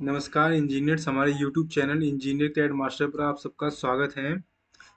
नमस्कार इंजीनियर्स, हमारे YouTube channel engineer CAD master पर आप सबका स्वागत है।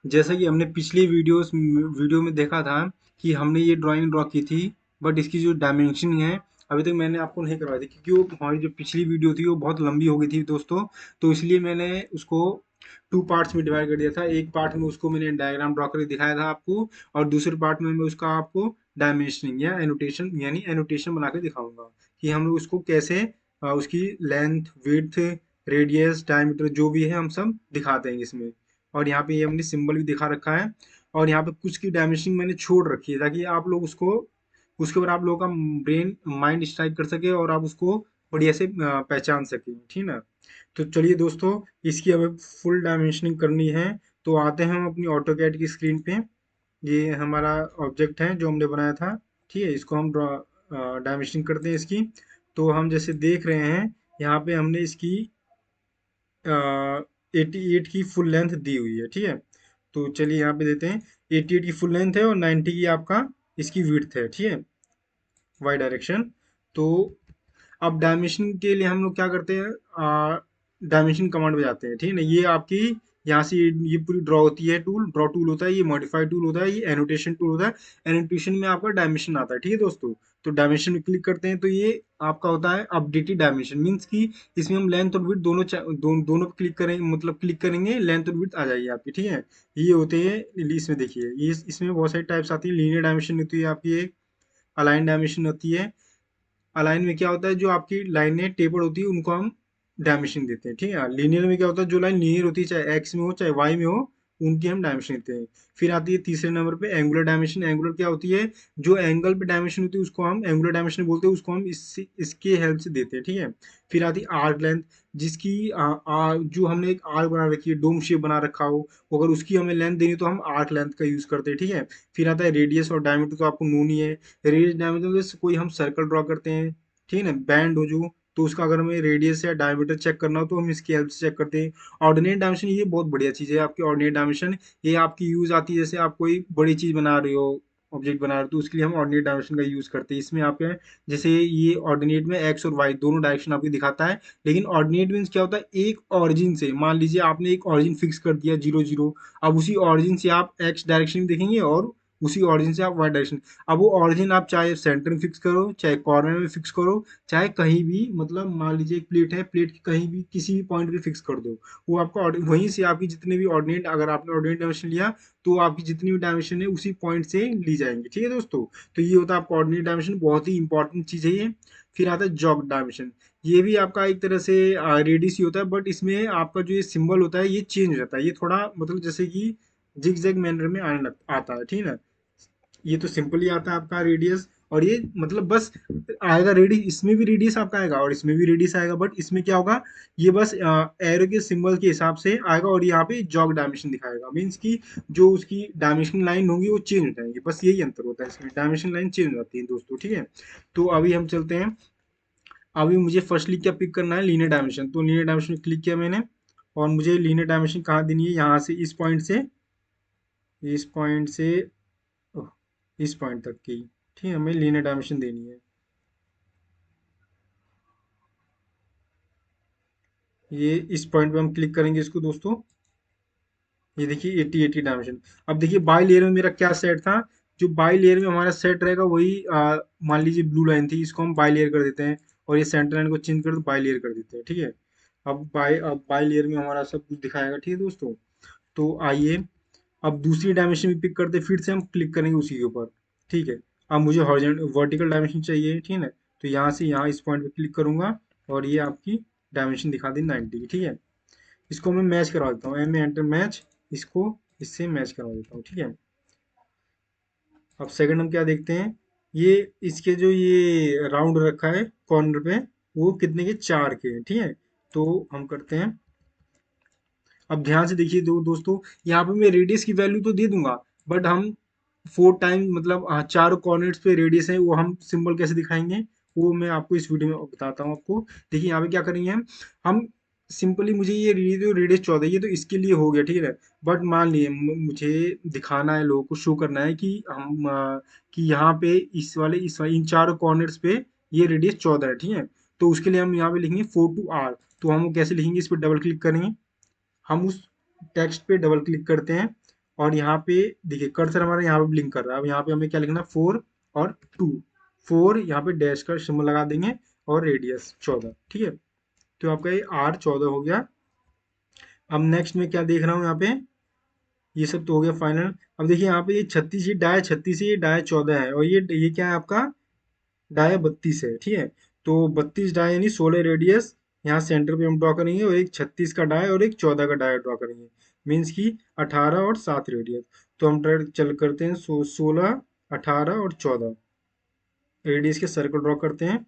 जैसा कि हमने पिछली वीडियो में देखा था कि हमने ये ड्राइंग ड्रॉ की थी, बट इसकी जो डायमेंशन है अभी तक मैंने आपको नहीं करवाई थी, क्योंकि वो हमारी जो पिछली वीडियो थी वो बहुत लंबी हो गई थी दोस्तों। तो इसलिए मैंने उसको टू पार्ट्स में डिवाइड कर दिया था। एक पार्ट में उसको मैंने डायग्राम ड्रॉ करके दिखाया था आपको, और दूसरे पार्ट में मैं उसका आपको डायमेंशनिंग या एनोटेशन यानी एनोटेशन बना के दिखाऊंगा कि हम लोग उसको कैसे उसकी लेंथ, विड्थ, रेडियस, डायमीटर जो भी है हम सब दिखा देंगे इसमें। और यहाँ पे ये हमने सिंबल भी दिखा रखा है, और यहाँ पे कुछ की डायमेंशन मैंने छोड़ रखी है ताकि आप लोग उसको उसके ऊपर आप लोगों का ब्रेन माइंड स्ट्राइक कर सके और आप उसको बढ़िया से पहचान सके, ठीक ना। तो चलिए दोस्तों, इसकी हमें फुल डायमेंशनिंग करनी है। तो आते हैं हम अपनी ऑटो कैड की स्क्रीन पे। ये हमारा ऑब्जेक्ट है जो हमने बनाया था, ठीक है। इसको हम डायमेंशनिंग करते हैं इसकी। तो हम जैसे देख रहे हैं, यहाँ पे हमने इसकी 88 की फुल लेंथ दी हुई है, ठीक है। तो चलिए यहाँ पे देते हैं 88 की फुल लेंथ है और 90 की आपका इसकी विड्थ है, ठीक है, वाई डायरेक्शन। तो अब डायमेंशन के लिए हम लोग क्या करते हैं, डायमेंशन कमांड पे जाते हैं, ठीक है ना। ये आपकी यहाँ से ये पूरी ड्रॉ होती है, ड्रॉ टूल होता है, ये मॉडिफाई टूल होता है, ये एनोटेशन टूल होता है। एनोटेशन में आपका डायमेंशन आता है, ठीक है दोस्तों। तो डायमेंशन में क्लिक करते हैं तो ये आपका होता है अपडेटेड डायमेंशन, मीन्स कि इसमें हम लेंथ और विड्थ दोनों पे क्लिक करेंगे, मतलब क्लिक करेंगे लेंथ और विड्थ आ जाएगी आपकी, ठीक है। ये होते हैं, इसमें देखिए ये इसमें बहुत सारी टाइप्स आती है। लीनियर डायमेंशन होती है आपकी, एक अलाइन डायमेंशन होती है। अलाइन में क्या होता है, जो आपकी लाइनें टेपर्ड होती है उनको हम डायमेंशन देते हैं, ठीक है। लीनियर में क्या होता है, जो लाइन लीनियर होती है चाहे एक्स में हो चाहे वाई में हो, उनकी हम डायमेंशन देते हैं। फिर आती है तीसरे नंबर पे एंगुलर डायमेंशन। एंगुलर क्या होती है, जो एंगल पे डायमेंशन होती है उसको हम एंगुलर डायमेंशन बोलते हैं, उसको हम इसके हेल्प से देते हैं, ठीक है। फिर आती है आर्क लेंथ, जिसकी जो हमने एक आर्क बना रखी है, डोम शेप बना रखा हो, अगर उसकी हमें लेंथ देनी तो हम आर्क लेंथ का यूज करते हैं, ठीक है। फिर आता है रेडियस और डायमीटर, तो आपको नोन ही है। रेडियस डायमीटर जैसे कोई हम सर्कल ड्रॉ करते हैं, ठीक है ना, बैंड हो जो, तो उसका अगर हमें रेडियस या डायमीटर चेक करना हो तो हम इसकी हेल्प से चेक करते हैं। ऑर्डिनेट डायमेंशन ये बहुत बढ़िया चीज़ है आपकी। ऑर्डिनेट डायमेंशन ये आपकी यूज आती है, जैसे आप कोई बड़ी चीज़ बना रहे हो, ऑब्जेक्ट बना रहे हो, तो उसके लिए हम ऑर्डिनेट डायमेंशन का यूज करते हैं। इसमें आपके जैसे ये ऑर्डिनेट में एक्स और वाई दोनों डायरेक्शन आपको दिखाता है, लेकिन ऑर्डिनेट मीन्स क्या होता है, एक ऑरिजिन से मान लीजिए आपने एक ऑरिजिन फिक्स कर दिया 0 0, अब उसी ऑरिजिन से आप एक्स डायरेक्शन में देखेंगे और उसी ऑरिजिन से आप वाई डायरेक्शन। अब वो ऑरिजिन आप चाहे सेंटर में फिक्स करो, चाहे कॉर्नर में फिक्स करो, चाहे कहीं भी, मतलब मान लीजिए एक प्लेट है, प्लेट की कहीं भी किसी भी पॉइंट पे फिक्स कर दो, वो आपका वहीं से आपकी जितने भी ऑर्डिनेट, अगर आपने ऑर्डिनेट डायमेंशन लिया तो आपकी जितनी भी डायमेंशन है उसी पॉइंट से ली जाएंगी, ठीक है दोस्तों। तो ये होता है आपका ऑर्डिनेट डायमेंशन, बहुत ही इंपॉर्टेंट चीज़ है ये। फिर आता है जॉग डायमेंशन। ये भी आपका एक तरह से रेडियस ही होता है, बट इसमें आपका जो ये सिंबल होता है ये चेंज हो जाता है, ये थोड़ा मतलब जैसे कि जिग जैग मैनर में आता है, ठीक है ना। ये तो सिंपल ही आता है आपका रेडियस, और ये मतलब बस आएगा रेडियस, इसमें भी रेडियस आपका आएगा और इसमें भी रेडियस आएगा, बट इसमें क्या होगा, ये बस एरो के सिंबल के हिसाब से आएगा, और यहाँ पे जॉग डायमेंशन दिखाएगा, मीन्स कि जो उसकी डायमेंशन लाइन होगी वो चेंज हो जाएंगी, बस यही अंतर होता है इसमें, डायमेंशन लाइन चेंज हो जाती है दोस्तों, ठीक है। तो अभी हम चलते हैं। अभी मुझे फर्स्टली क्या पिक करना है, लीनियर डायमेंशन। तो लीनियर डायमेंशन क्लिक किया मैंने, और मुझे लीनियर डायमेंशन कहाँ देनी है, यहाँ से इस पॉइंट से इस पॉइंट तक की, ठीक है, हमें लीनियर डायमेंशन देनी है। ये इस पॉइंट पे हम क्लिक करेंगे इसको दोस्तों। ये देखिए 80 डायमेंशन। अब देखिए बाई लेयर में मेरा क्या सेट था, जो बाई लेयर में हमारा सेट रहेगा वही मान लीजिए ब्लू लाइन थी, इसको हम बाई लेयर कर देते हैं, और ये सेंटर लाइन को चेंज कर बाई लेयर कर देते हैं, ठीक है। अब बाई लेयर में हमारा सब कुछ दिखाएगा, ठीक है दोस्तों। तो आइए अब दूसरी डायमेंशन भी पिक करते हैं, फिर से हम क्लिक करेंगे उसी के ऊपर, ठीक है। अब मुझे हॉरिजॉन्टल वर्टिकल डायमेंशन चाहिए, ठीक है ना। तो यहाँ से यहाँ इस पॉइंट पे क्लिक करूंगा, और ये आपकी डायमेंशन दिखा दी 90 की, ठीक है। इसको मैं मैच करवा देता हूँ, एम में एंटर मैच, इसको इससे मैच करवा देता हूँ, ठीक है। अब सेकंड हम क्या देखते हैं, ये इसके जो ये राउंड रखा है कॉर्नर पे, वो कितने के, 4 के हैं, ठीक है। तो हम करते हैं, अब ध्यान से देखिए दोस्तों, यहाँ पे मैं रेडियस की वैल्यू तो दे दूंगा, बट हम 4 टाइम मतलब चार कोऑर्डिनेट्स पे रेडियस है, वो हम सिंबल कैसे दिखाएंगे, वो मैं आपको इस वीडियो में बताता हूँ आपको। देखिए यहाँ पे क्या करेंगे हम सिंपली, मुझे ये रेडियस 14, ये तो इसके लिए हो गया, ठीक है। बट मान लिए मुझे दिखाना है, लोगों को शो करना है कि हम कि यहाँ पे इस वाले इन चारों कॉर्नर्स पे ये रेडियस 14 है, ठीक है। तो उसके लिए हम यहाँ पे लिखेंगे 4 to R। तो हम वो कैसे लिखेंगे, इस पर डबल क्लिक करेंगे, हम उस टेक्स्ट पे डबल क्लिक करते हैं और यहाँ पे देखिए कर्सर हमारा यहाँ पे ब्लिंक कर रहा है। अब यहाँ पे हमें क्या लिखना है, 4 और 2। 4 यहाँ पे डैश का सिंबल लगा देंगे और रेडियस 14, ठीक है। तो आपका ये R14 हो गया। अब नेक्स्ट में क्या देख रहा हूँ यहाँ पे, ये सब तो हो गया फाइनल। अब देखिए यहाँ पे ये 36, ये डाया 36 है, ये डाया 14 है, और ये क्या है आपका, डाया 32 है, ठीक है। तो 32 डाया यानी 16 रेडियस यहाँ सेंटर पे हम ड्रॉ करेंगे, और एक 36 का डाया और एक 14 का डाया ड्रॉ करेंगे, मीन्स की 18 और 7 रेडियस। तो हम डायरेक्ट चल करते हैं 16, 18 और 14 रेडियस के सर्कल ड्रॉ करते हैं।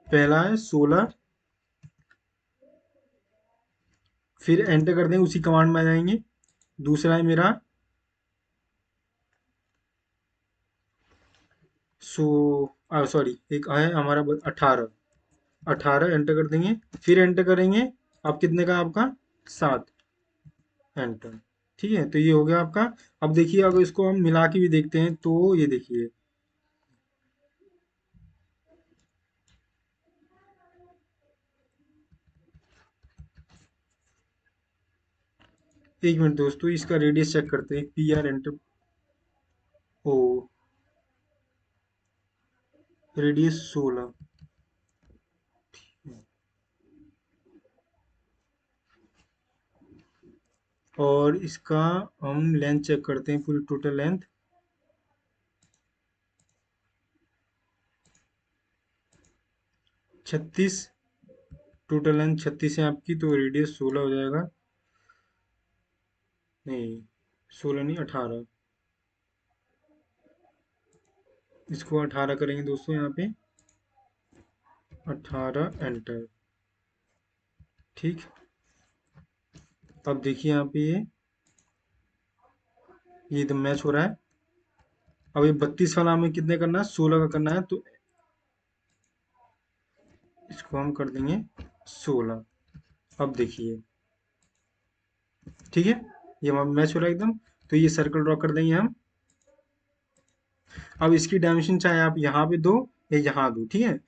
पहला है 16, फिर एंटर कर देंगे, उसी कमांड में आ जाएंगे। दूसरा है मेरा सो सॉरी, एक है हमारा 18। 18 एंटर कर देंगे, फिर एंटर करेंगे। अब कितने का है आपका, 7, एंटर। ठीक है, तो ये हो गया आपका। अब देखिए अगर इसको हम मिला के भी देखते हैं तो ये देखिए, एक मिनट दोस्तों, इसका रेडियस चेक करते हैं, PR एंटर। ओ, रेडियस 16, और इसका हम लेंथ चेक करते हैं, पूरी टोटल लेंथ 36, टोटल लेंथ 36 है आपकी, तो रेडियस 16 हो जाएगा। नहीं, 16 नहीं, 18। इसको 18 करेंगे दोस्तों यहाँ पे, 18 एंटर। ठीक, अब देखिए यहाँ पे ये एकदम मैच हो रहा है। अब ये 32 वाला हमें कितने करना है, 16 का करना है, तो इसको हम कर देंगे 16। अब देखिए, ठीक है, ये हमारा मैच हो रहा है एकदम। तो ये सर्कल ड्रॉ कर देंगे हम। अब इसकी डायमेंशन चाहे आप यहाँ पे दो या यहाँ दो, ठीक है,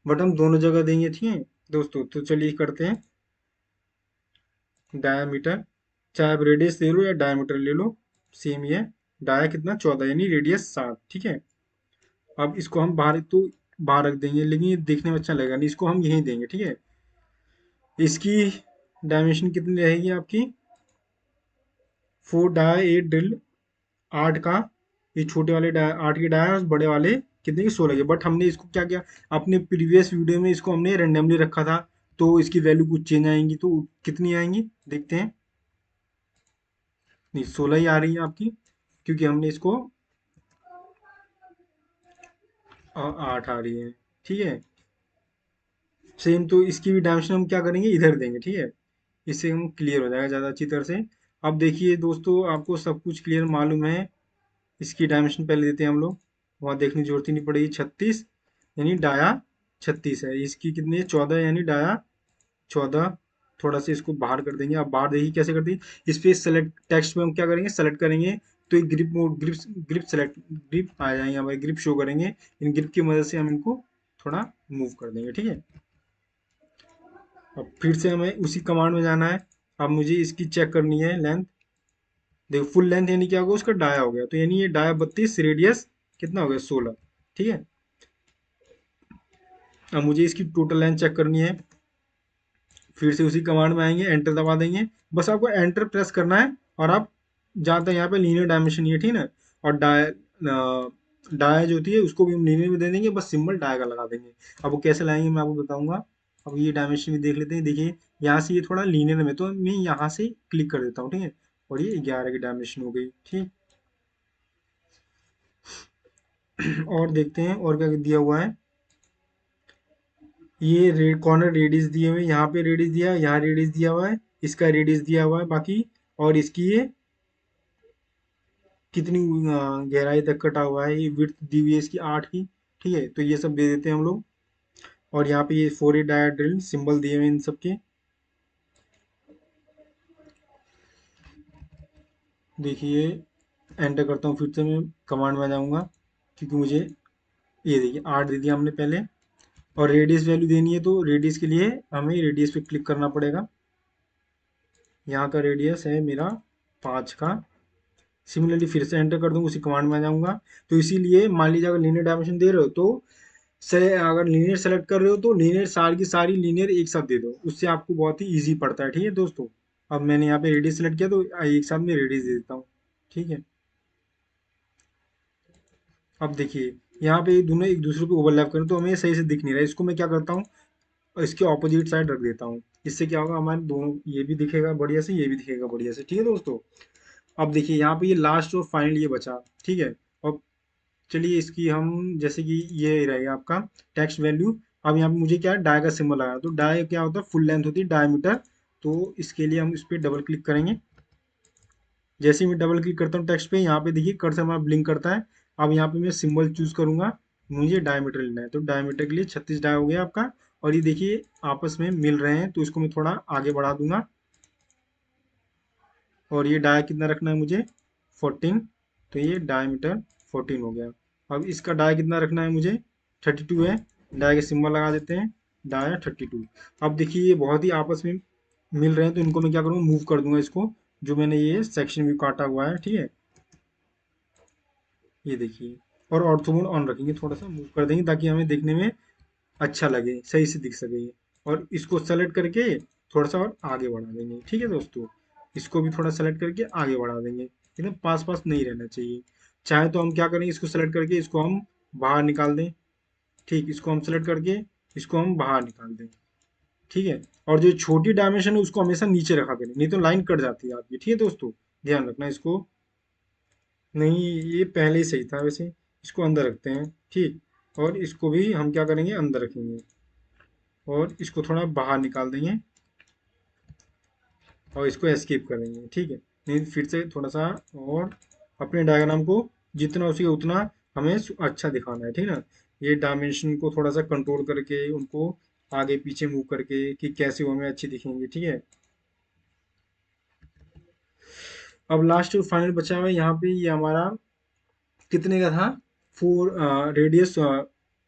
बट हम दोनों जगह देंगे, ठीक है दोस्तों। तो चलिए करते हैं डायामीटर, चाहे आप रेडियस ले लो या डायामीटर ले लो, सेम ही है। डाया कितना, 14, यानी रेडियस 7, ठीक है। अब इसको हम बाहर तो बाहर रख देंगे, लेकिन ये देखने में अच्छा लगेगा नहीं, इसको हम यहीं देंगे, ठीक है। इसकी डायमेंशन कितनी रहेगी आपकी, 4 डाया 8 ड्रिल, 8 का, ये छोटे वाले डाया 8 के डाया, और बड़े वाले कितने की, 16 के। बट हमने इसको क्या किया, अपने प्रीवियस वीडियो में इसको हमने रेंडमली रखा था, तो इसकी वैल्यू कुछ चेंज आएंगी, तो कितनी आएंगी देखते हैं। नहीं, 16 ही आ रही है आपकी, क्योंकि हमने इसको 8 आ रही है, ठीक है। सेम, तो इसकी भी डायमेंशन हम क्या करेंगे, इधर देंगे, ठीक है। इससे हम क्लियर हो जाएगा ज़्यादा अच्छी तरह से। अब देखिए दोस्तों, आपको सब कुछ क्लियर मालूम है। इसकी डायमेंशन पहले देते हैं हम लोग, वहाँ देखने की जरूरत ही नहीं पड़ेगी। 36 यानी डाया 36 है, इसकी कितनी है, 14, यानी डाया 14। थोड़ा सा इसको बाहर कर देंगे। अब बाहर देखिए कैसे कर देंगे, इस पे सेलेक्ट टेक्स्ट में हम क्या करेंगे, सेलेक्ट करेंगे, तो एक grip mode, grip select, grip आ जाएंगे हमारे, ग्रिप शो करेंगे। इन ग्रिप की मदद से हम इनको थोड़ा मूव कर देंगे, ठीक है। अब फिर से हमें उसी कमांड में जाना है। अब मुझे इसकी चेक करनी है लेंथ। देखो फुल लेंथ यानी क्या होगा, उसका डाया हो गया, तो यानी ये डाया 32, रेडियस कितना हो गया, 16, ठीक है। अब मुझे इसकी टोटल लेंथ चेक करनी है। फिर से उसी कमांड में आएंगे, एंटर दबा देंगे। बस आपको एंटर प्रेस करना है, और आप जहाँ तक यहाँ पे लीनियर डायमेंशन ये, ठीक है ना। और डाया जो होती है उसको भी हम लीनियर में दे देंगे, बस सिंबल डाया का लगा देंगे। अब वो कैसे लाएंगे मैं आपको बताऊंगा। अब ये डायमेंशन भी देख लेते हैं। देखिए यहाँ से ये थोड़ा लीनियर में, तो मैं यहाँ से क्लिक कर देता हूँ, ठीक है। और ये 11 की डायमेंशन हो गई, ठीक। और देखते हैं और क्या दिया हुआ है। ये कॉर्नर रेडियस दिए हुए हैं, यहाँ पे रेडियस दिया है, यहाँ रेडियस दिया हुआ है, इसका रेडियस दिया हुआ है बाकी, और इसकी ये कितनी गहराई तक कटा हुआ है, ये विड्थ दी हुई है इसकी 8 की, ठीक है। तो ये सब दे देते हैं हम लोग। और यहाँ पे ये 4 डाया ड्रिल सिंबल दिए हुए हैं इन सबके। देखिए एंटर करता हूँ, फिर से मैं कमांड में जाऊँगा। क्योंकि मुझे ये देखिए 8 दे दिया हमने पहले, और रेडियस वैल्यू देनी है तो रेडियस के लिए हमें रेडियस पे क्लिक करना पड़ेगा। यहाँ का रेडियस है मेरा 5 का। सिमिलरली फिर से एंटर कर दूंगा, उसी कमांड में आ जाऊंगा। तो इसीलिए मान लीजिए अगर लीनियर डायमेंशन दे रहे हो तो से अगर लीनियर सेलेक्ट कर रहे हो तो लीनियर सारी की सारी लीनियर एक साथ दे दो, उससे आपको बहुत ही इजी पड़ता है। ठीक है दोस्तों, अब मैंने यहाँ पे रेडियस सेलेक्ट किया तो एक साथ में रेडियस दे देता हूँ। ठीक है, अब देखिए यहाँ पे ये दोनों एक दूसरे को ओवरलैप करें तो हमें सही से दिख नहीं रहा है। इसको मैं क्या करता हूँ, इसके ऑपोजिट साइड रख देता हूँ। इससे क्या होगा, हमारे दोनों ये भी दिखेगा बढ़िया से, ये भी दिखेगा बढ़िया से। ठीक है दोस्तों, अब देखिए यहाँ पे ये लास्ट और फाइनल ये बचा। ठीक है, और चलिए इसकी हम जैसे कि ये रहेगा आपका टेक्स्ट वैल्यू। अब यहाँ पे मुझे क्या है, डाय का सिंबल लगाना, तो डाय क्या होता है, फुल लेंथ होती है डायमीटर। तो इसके लिए हम इस पर डबल क्लिक करेंगे। जैसे ही मैं डबल क्लिक करता हूँ टेक्स्ट पे, यहाँ पे देखिए कर्सर हमारा ब्लिंक करता है। अब यहाँ पे मैं सिंबल चूज करूंगा, मुझे डायमीटर लेना है, तो डायमीटर के लिए 36 डाय हो गया आपका। और ये देखिए आपस में मिल रहे हैं, तो इसको मैं थोड़ा आगे बढ़ा दूंगा। और ये डाय कितना रखना है मुझे, 14। तो ये डायमीटर 14 हो गया। अब इसका डाय कितना रखना है मुझे, 32 है। डाय के सिंबल लगा देते हैं, डाय 32। अब देखिए ये बहुत ही आपस में मिल रहे हैं, तो इनको मैं क्या करूँगा, मूव कर दूंगा इसको, जो मैंने ये सेक्शन भी काटा हुआ है। ठीक है, ये देखिए, और ऑर्थो मोड ऑन रखेंगे, थोड़ा सा मूव कर देंगे ताकि हमें देखने में अच्छा लगे, सही से दिख सके ये। और इसको सेलेक्ट करके थोड़ा सा और आगे बढ़ा देंगे। ठीक है दोस्तों, इसको भी थोड़ा सेलेक्ट करके आगे बढ़ा देंगे, एकदम पास पास नहीं रहना चाहिए। चाहे तो हम क्या करेंगे, इसको सेलेक्ट करके इसको हम बाहर निकाल दें। ठीक, इसको हम सेलेक्ट करके इसको हम बाहर निकाल दें। ठीक है, और जो छोटी डायमेंशन है उसको हमेशा नीचे रखा करें, नहीं तो लाइन कट जाती है आपकी। ठीक है दोस्तों, ध्यान रखना इसको। नहीं, ये पहले ही सही था वैसे, इसको अंदर रखते हैं। ठीक, और इसको भी हम क्या करेंगे, अंदर रखेंगे, और इसको थोड़ा बाहर निकाल देंगे, और इसको एस्केप कर देंगे। ठीक है, नहीं फिर से थोड़ा सा, और अपने डायग्राम को जितना हो सके उतना हमें अच्छा दिखाना है। ठीक है ना, ये डायमेंशन को थोड़ा सा कंट्रोल करके उनको आगे पीछे मूव करके कि कैसे वो हमें अच्छी दिखेंगे। ठीक है, अब लास्ट और फाइनल बचा हुआ है यहाँ पे, ये हमारा कितने का था, 4 रेडियस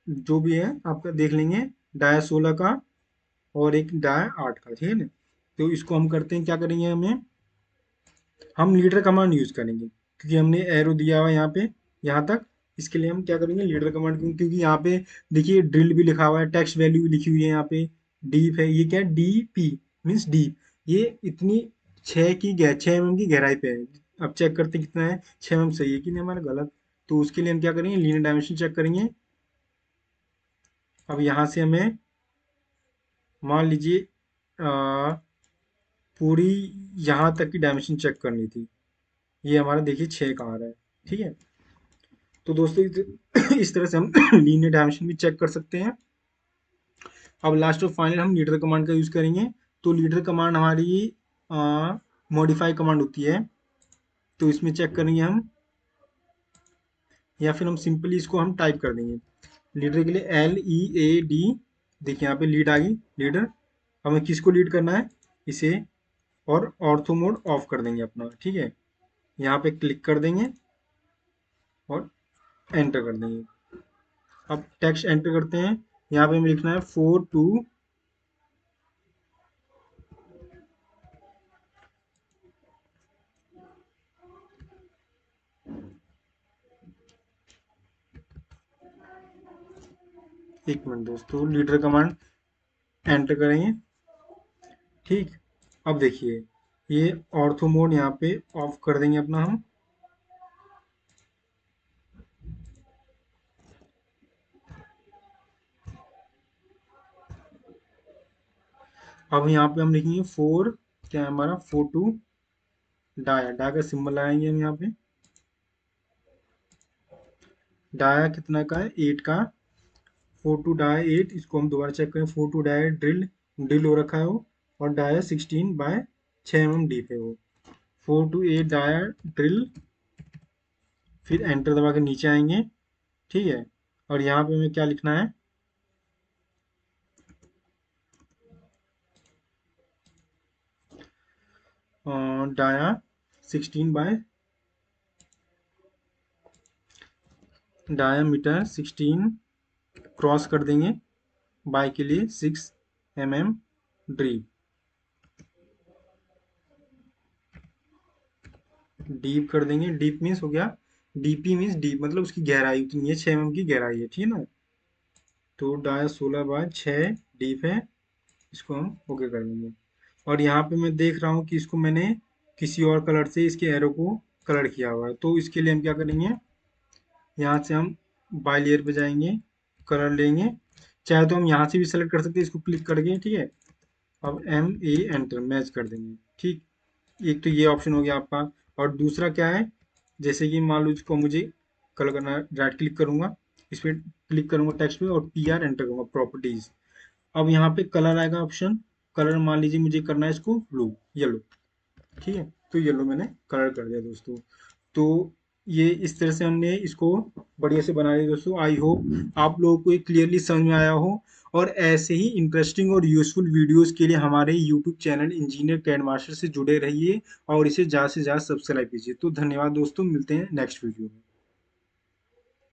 जो भी है आपका देख लेंगे, डाया 16 का और एक डाया 8 का। ठीक है ना, तो इसको हम करते हैं, क्या करेंगे, हमें हम लीडर कमांड यूज करेंगे, क्योंकि हमने एरो दिया हुआ है यहाँ पे यहाँ तक। इसके लिए हम क्या करेंगे, लीडर कमांड, क्योंकि यहाँ पे देखिए ड्रिल भी लिखा हुआ है, टेक्स्ट वैल्यू भी लिखी हुई है यहाँ पे, डीप है, ये क्या है, डी पी मीन्स डीप। ये इतनी 6 mm की गहराई पे है। अब चेक करते हैं कितना है, 6 mm सही है कि नहीं हमारा गलत। तो उसके लिए हम क्या करेंगे, लीनियर डायमेंशन चेक करेंगे। अब यहाँ से हमें मान लीजिए पूरी यहाँ तक की डायमेंशन चेक करनी थी। ये हमारा देखिए 6 का आ रहा है। ठीक है, तो दोस्तों इस तरह से हम लीनियर डायमेंशन भी चेक कर सकते हैं। अब लास्ट और फाइनल हम लीडर कमांड का यूज करेंगे। तो लीडर कमांड हमारी मॉडिफाई कमांड होती है, तो इसमें चेक करेंगे हम, या फिर हम सिंपली इसको हम टाइप कर देंगे। लीडर के लिए LEAD, देखिए यहाँ पे लीड आ गई, लीडर। हमें किसको लीड करना है, इसे, और ऑर्थो मोड ऑफ कर देंगे अपना। ठीक है, यहाँ पे क्लिक कर देंगे और एंटर कर देंगे। अब टेक्स्ट एंटर करते हैं, यहाँ पे हमें लिखना है 4 2। एक मिनट दोस्तों, लीडर कमांड एंटर करेंगे। ठीक, अब देखिए ये ऑर्थो मोड यहाँ पे ऑफ कर देंगे अपना हम। अब यहाँ पे हम लिखेंगे 4, क्या है हमारा, 4 2 डाया, डाया का सिंबल लगाएंगे हम यहाँ पे। डाया कितना का है, 8 का। 4 2 डाया 8, इसको हम दोबारा चेक करें, 4 2 डाया ड्रिल, ड्रिल हो रखा है वो, और डाया 16/6 mm डीप है वो। 4 2 8 डाया ड्रिल, फिर एंटर दबा के नीचे आएंगे। ठीक है, और यहाँ पे हमें क्या लिखना है, डाया 16 बाय डायामीटर 16 क्रॉस कर देंगे, बाय के लिए 6 mm डीप। डीप कर देंगे, डीप मीन्स हो गया, डीपी मीन्स डीप मतलब उसकी गहराई उतनी है, 6 mm की गहराई है, ठीक है ना। तो डाया 16/6 डीप है, इसको हम ओके कर देंगे। और यहाँ पे मैं देख रहा हूँ कि इसको मैंने किसी और कलर से इसके एरो को कलर किया हुआ है, तो इसके लिए हम क्या करेंगे, यहाँ से हम बाय लेयर पे जाएंगे, कलर लेंगे, चाहे तो हम यहाँ से भी सेलेक्ट कर सकते हैं इसको क्लिक करके, ठीक है। अब MA एंटर मैच कर देंगे, ठीक। एक तो ये ऑप्शन हो गया आपका। और दूसरा क्या है, जैसे कि मान लो इसको मुझे कलर करना है, राइट क्लिक करूंगा, इस पर क्लिक करूंगा टेक्स्ट पे और PR एंटर करूंगा प्रॉपर्टीज। अब यहाँ पे कलर आएगा ऑप्शन, कलर मान लीजिए मुझे करना है इसको ब्लू येलो, ठीक है। तो येलो मैंने कलर कर दिया दोस्तों। तो ये इस तरह से हमने इसको बढ़िया से बना लिया दोस्तों। आई होप आप लोगों को ये क्लियरली समझ में आया हो। और ऐसे ही इंटरेस्टिंग और यूजफुल वीडियोस के लिए हमारे YouTube channel engineer CAD master से जुड़े रहिए और इसे ज़्यादा से ज़्यादा सब्सक्राइब कीजिए। तो धन्यवाद दोस्तों, मिलते हैं नेक्स्ट वीडियो में।